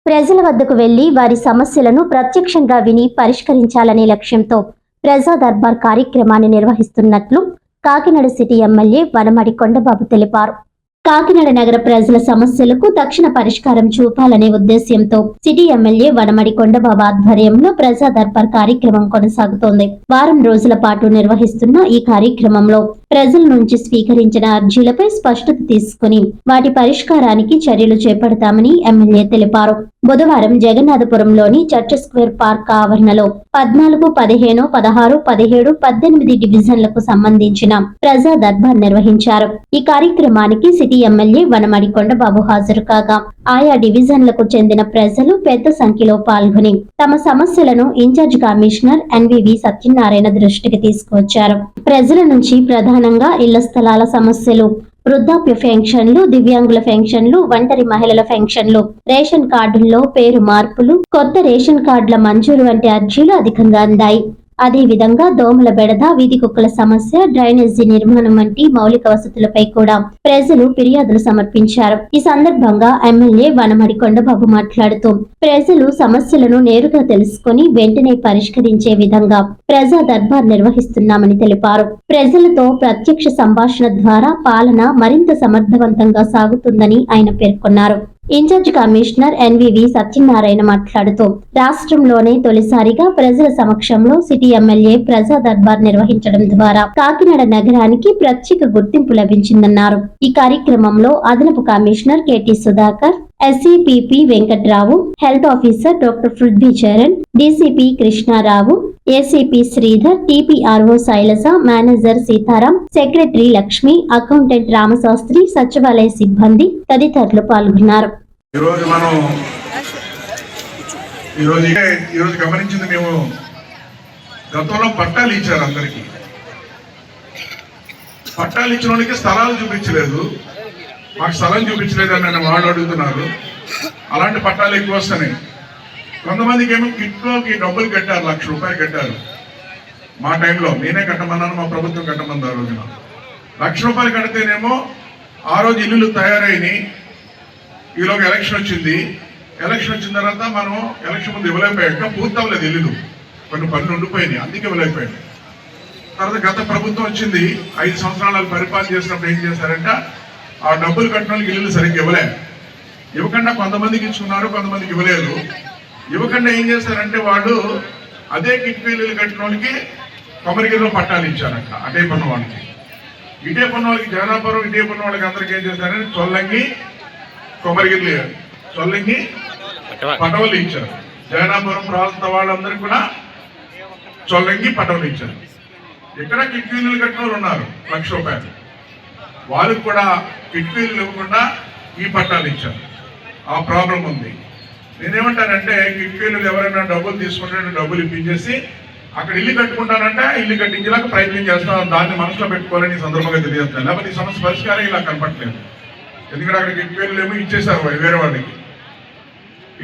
ప్రజల వద్దకు వెళ్లి వారి సమస్యలను ప్రత్యక్షంగా విని పరిష్కరించాలనే లక్ష్యంతో ప్రజా దర్బార్ కార్యక్రమాన్ని నిర్వహిస్తున్నట్లు కాకినాడ సిటీ ఎమ్మెల్యే వనమాడి కొండబాబు తెలిపారు. కాకినాడ నగర ప్రజల సమస్యలకు తక్షణ పరిష్కారం చూపాలనే ఉద్దేశ్యంతో సిటీ ఎమ్మెల్యే వనమాడి కొండబాబు ఆధ్వర్యంలో ప్రజా దర్బార్ కార్యక్రమం కొనసాగుతోంది. వారం రోజుల పాటు నిర్వహిస్తున్న ఈ కార్యక్రమంలో ప్రజల నుంచి స్వీకరించిన అర్జీలపై స్పష్టత తీసుకుని వాటి పరిష్కారానికి చర్యలు చేపడతామని ఎమ్మెల్యే తెలిపారు. బుధవారం జగన్నాథపురంలోని చర్చ్ స్క్వేర్ పార్క్ ఆవరణలో 14, 15, 16, 17, 18 డివిజన్లకు సంబంధించిన ప్రజా దర్బార్ నిర్వహించారు. ఈ కార్యక్రమానికి సిటీ ఎమ్మెల్యే వనమాడి కొండబాబు హాజరు కాగా ఆయా డివిజన్లకు చెందిన ప్రజలు పెద్ద సంఖ్యలో పాల్గొని తమ సమస్యలను ఇన్ఛార్జ్ కమిషనర్ ఎన్వివి సత్యనారాయణ దృష్టికి తీసుకువచ్చారు. ప్రజల నుంచి ప్రధానంగా ఇళ్ల స్థలాల సమస్యలు, వృద్ధాప్య పెన్షన్లు, దివ్యాంగుల పెన్షన్లు, ఒంటరి మహిళల పెన్షన్లు, రేషన్ కార్డుల్లో పేరు మార్పులు, కొత్త రేషన్ కార్డుల మంజూరు వంటి అర్జీలు అధికంగా అందాయి. అదేవిధంగా దోమల బెడద, వీధి కుక్కల సమస్య, డ్రైనేజీ నిర్మాణం వంటి మౌలిక వసతులపై కూడా ప్రజలు ఫిర్యాదులు సమర్పించారు. ఈ సందర్భంగా ఎమ్మెల్యే వనమాడి కొండబాబు మాట్లాడుతూ ప్రజలు సమస్యలను నేరుగా తెలుసుకుని వెంటనే పరిష్కరించే విధంగా ప్రజా దర్బార్ నిర్వహిస్తున్నామని తెలిపారు. ప్రజలతో ప్రత్యక్ష సంభాషణ ద్వారా పాలన మరింత సమర్థవంతంగా సాగుతుందని ఆయన పేర్కొన్నారు. ఇన్ఛార్జ్ కమిషనర్ ఎన్వివి సత్యనారాయణ మాట్లాడుతూ రాష్ట్రంలోనే తొలిసారిగా ప్రజల సమక్షంలో సిటీ ఎమ్మెల్యే ప్రజా దర్బార్ నిర్వహించడం ద్వారా కాకినాడ నగరానికి ప్రత్యేక గుర్తింపు లభించిందన్నారు. ఈ కార్యక్రమంలో అదనపు commissioner KT Sudhakar, SCPP Venkatrao, health officer doctor Prithvi Charan, DCP Krishnarao, ACP Sridhar, TPRO Shailaja, manager Sitaram, secretary Lakshmi, accountant Ramashastri, సచివాలయ సిబ్బంది తదితరులు పాల్గొన్నారు. ఈరోజు గమనించింది మేము గతంలో పట్టాలు ఇచ్చారు. అందరికి పట్టాలు ఇచ్చిన వాళ్ళకి స్థలాలు చూపించలేదు. మాకు స్థలం చూపించలేదని నన్ను వాళ్ళు అడుగుతున్నారు. అలాంటి పట్టాలు ఎక్కువ వస్తున్నాయి. కొంతమందికి ఏమో కిట్లోకి డబ్బులు కట్టారు, ₹1,00,000 కట్టారు. మా టైంలో నేనే కట్టమన్నాను, మా ప్రభుత్వం కట్టమంది. ఆ రోజున ₹1,00,000 కడితేనేమో ఆ రోజు ఇల్లులు తయారైనాయి. ఈలోగా ఎలక్షన్ వచ్చింది. ఎలక్షన్ వచ్చిన తర్వాత మనం ఎలక్షన్ ముందు ఇవ్వలేకపోయాక పూర్తి అవ్వలేదు ఇల్లులు. కొన్ని పనులు ఉండిపోయినాయి, అందుకే ఇవ్వలేకపోయాడు. తర్వాత గత ప్రభుత్వం వచ్చింది. 5 సంవత్సరాలు పరిపాలన చేసినప్పుడు ఏం చేశారంటే ఆ డబ్బులు కట్టిన వాళ్ళకి ఇల్లులు సరిగ్గా ఇవ్వకుండా కొంతమందికి ఇచ్చుకున్నారు, కొంతమందికి ఇవ్వలేదు. ఇవ్వకుండా ఏం చేశారంటే వాళ్ళు అదే కిట్పీలు కట్టిన వాళ్ళకి కొమరగిరిలో పట్టాలు ఇచ్చారంట. అటే పన్న వాళ్ళకి, ఇటే పన్న వాళ్ళకి జగన్నాపురం, ఇటే పన్న వాళ్ళకి అందరికి ఏం చేశారంటే చొల్లంగి, కొమరగిరి చొల్లంగి పటవలు ఇచ్చారు. జగన్నాపురం ప్రాంత వాళ్ళందరికీ కూడా చొల్లంగి పటవలు ఇచ్చారు. ఇక్కడ కిట్పీలు కట్టిన వాళ్ళు ఉన్నారు ₹1,00,000. వాళ్ళకి కూడా కిట్పీలు ఇవ్వకుండా ఈ పట్టాలు ఇచ్చారు. ఆ ప్రాబ్లం ఉంది. నేనేమంటానంటే కిట్పీలు ఎవరైనా డబ్బులు తీసుకుంటే డబ్బులు ఇప్పించేసి అక్కడ ఇల్లు కట్టుకుంటానంటే ఇల్లు కట్టించేలాగా ప్రయత్నం చేస్తాను. దాన్ని మనసులో పెట్టుకోవాలని సందర్భంగా తెలియజేస్తాను. లేకపోతే ఈ సమస్య పరిష్కారం ఇలా కనపట్లేదు. ఎందుకంటే అక్కడ కిట్పీలు ఏమో ఇచ్చేసారు వేరే వాళ్ళకి.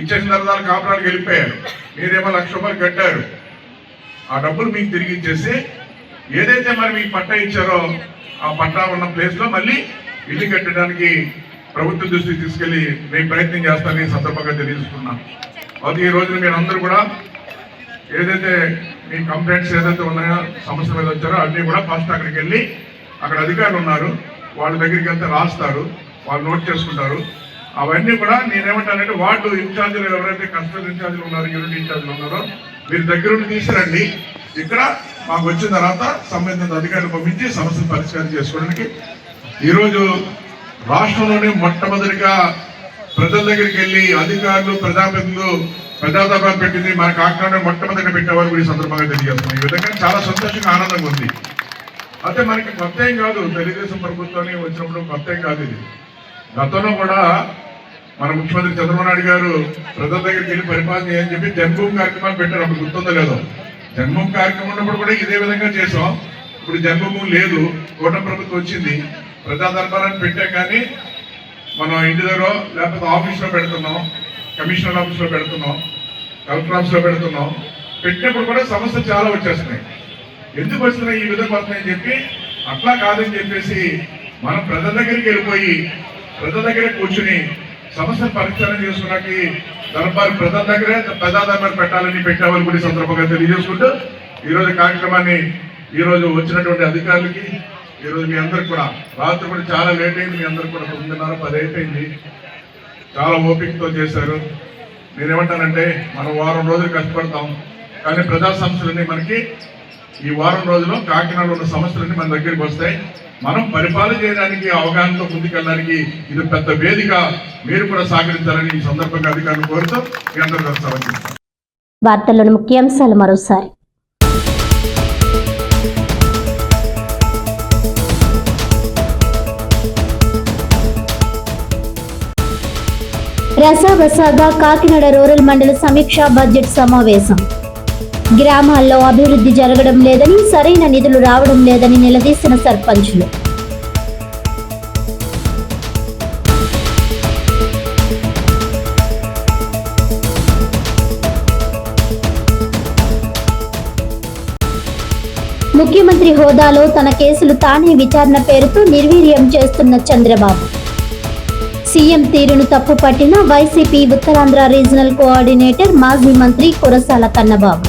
ఇచ్చేసిన తర్వాత కాపురానికి వెళ్ళిపోయారు. మీరేమో ₹1,00,000 కట్టారు. ఆ డబ్బులు మీకు తిరిగి ఇచ్చేసి ఏదైతే మరి మీకు పట్టా ఇచ్చారో ఆ పట్టా ఉన్న ప్లేస్ లో మళ్ళీ ఇల్లు కట్టడానికి ప్రభుత్వం దృష్టికి తీసుకెళ్లి మేము ప్రయత్నం చేస్తానని సందర్భంగా తెలియజేసుకున్నాం. అది ఈ రోజున మీరు అందరూ కూడా ఏదైతే మీ కంప్లైంట్స్ ఏదైతే ఉన్నాయో సమస్య మీద వచ్చారో అన్నీ కూడా ఫస్ట్ అక్కడికి వెళ్ళి అక్కడ అధికారులు ఉన్నారు, వాళ్ళ దగ్గరికి వెళ్తే రాస్తారు, వాళ్ళు నోట్ చేసుకుంటారు. అవన్నీ కూడా నేనేమంటానంటే వార్డు ఇన్ఛార్జీలు ఎవరైతే కస్టమర్ ఇన్ఛార్జీలు ఉన్నారో, యూనిట్ ఇన్ఛార్జీలు ఉన్నారో మీరు దగ్గరుండి తీసుకురండి. ఇక్కడ మాకు వచ్చిన తర్వాత సంబంధిత అధికారులు పంపించి సమస్యను పరిష్కారం చేసుకోవడానికి ఈరోజు రాష్ట్రంలోనే మొట్టమొదటిగా ప్రజల దగ్గరికి వెళ్ళి అధికారులు, ప్రజాప్రతినిధులు ప్రజాదర్బార్ పెట్టింది మన కాకినాడ మొట్టమొదటి పెట్టేవారు కూడా ఈ సందర్భంగా తెలియజేస్తున్నాం. ఈ విధంగా చాలా సంతోషంగా, ఆనందంగా ఉంది. అయితే మనకి కొత్త ఏం కాదు, తెలుగుదేశం ప్రభుత్వాన్ని వచ్చినప్పుడు కొత్త ఏం కాదు. ఇది గతంలో కూడా మన ముఖ్యమంత్రి చంద్రబాబు నాయుడు గారు ప్రజల దగ్గరికి వెళ్ళి పరిపాలన చేయని చెప్పి జన్మభూమి కార్యక్రమాలు పెట్టారు. అప్పుడు గుర్తుందో లేదో. జన్మభూమి కార్యక్రమం ఉన్నప్పుడు కూడా ఇదే విధంగా చేసాం. ఇప్పుడు జన్మభూమి లేదు, కూటమి ప్రభుత్వం వచ్చింది. ప్రజా దర్బారాన్ని పెట్టాం, కానీ మనం ఇంటి దగ్గర లేకపోతే ఆఫీస్లో పెడుతున్నాం, కమిషనర్ ఆఫీస్లో పెడుతున్నాం, కలెక్టర్ ఆఫీస్లో పెడుతున్నాం. పెట్టినప్పుడు కూడా సమస్యలు చాలా వచ్చేస్తున్నాయి. ఎందుకు వస్తున్నాయి, ఈ విధంగా వస్తున్నాయని చెప్పి అట్లా కాదని చెప్పేసి మనం ప్రజల దగ్గరికి వెళ్ళిపోయి ప్రజల దగ్గర కూర్చుని సమస్యను పరిష్కారం చేసుకోవడానికి దర్బార్ ప్రజల దగ్గరే ప్రజా దర్బార్ పెట్టాలని పెట్టామని కూడా ఈ సందర్భంగా తెలియజేసుకుంటూ ఈరోజు కార్యక్రమాన్ని ఈరోజు వచ్చినటువంటి అధికారులకి ఈరోజు మీ అందరికి కూడా రాత్రి కూడా చాలా లేట్ అయింది, మీ అందరికి కూడా 9:30-10 అయిపోయింది. చాలా ఓపికతో చేశారు. నేనేమంటానంటే మనం వారం రోజులు కష్టపడతాం, కానీ ప్రజా సమస్యలన్నీ మనకి ఈ వారం రోజుల్లో కాకినాడలో ఉన్న సమస్యలన్నీ మన దగ్గరికి వస్తాయి. మనం పరిపాలన చేయడానికి అవగాహనతో ముందుకెళ్ళడానికి ఇది పెద్ద వేదిక. మీరు కూడా సహకరించాలని ఈ సందర్భంగా అధికారులు కోరుతూ మీ అందరూ సహకరిస్తారు. వార్తల్లోని ముఖ్యాంశాలు మరోసారి. రసాబసాగా కాకినాడ రూరల్ మండల సమీక్ష బడ్జెట్ సమావేశం. గ్రామాల్లో అభివృద్ధి జరగడం లేదని, సరైన నిధులు రావడం లేదని నిలదీసిన సర్పంచులు. ముఖ్యమంత్రి హోదాలో తన కేసులు తానే విచారణ పేరుతో నిర్వీర్యం చేస్తున్న చంద్రబాబు. సీఎం తీరును తప్పుపట్టిన వైసీపీ ఉత్తరాంధ్ర రీజనల్ కోఆర్డినేటర్ మాజీ మంత్రి కురసాల కన్నబాబు.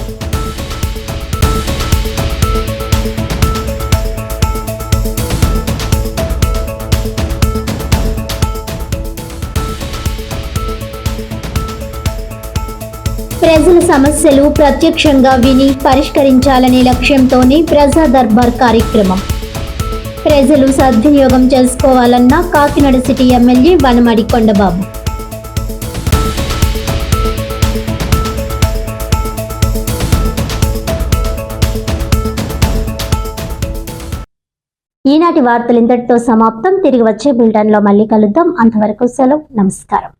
ప్రజల సమస్యలు ప్రత్యక్షంగా విని పరిష్కరించాలనే లక్ష్యంతోనే ప్రజా దర్బార్ కార్యక్రమం. ప్రజలు సద్వినియోగం చేసుకోవాలన్న కాకినాడ సిటీ ఎమ్మెల్యే వనమడి కొండబాబు. ఈనాటి వార్తలు ఇంతటితో సమాప్తం. తిరిగి వచ్చే బులెటిన్లో మళ్ళీ కలుద్దాం. అంతవరకు సెలవు. నమస్కారం.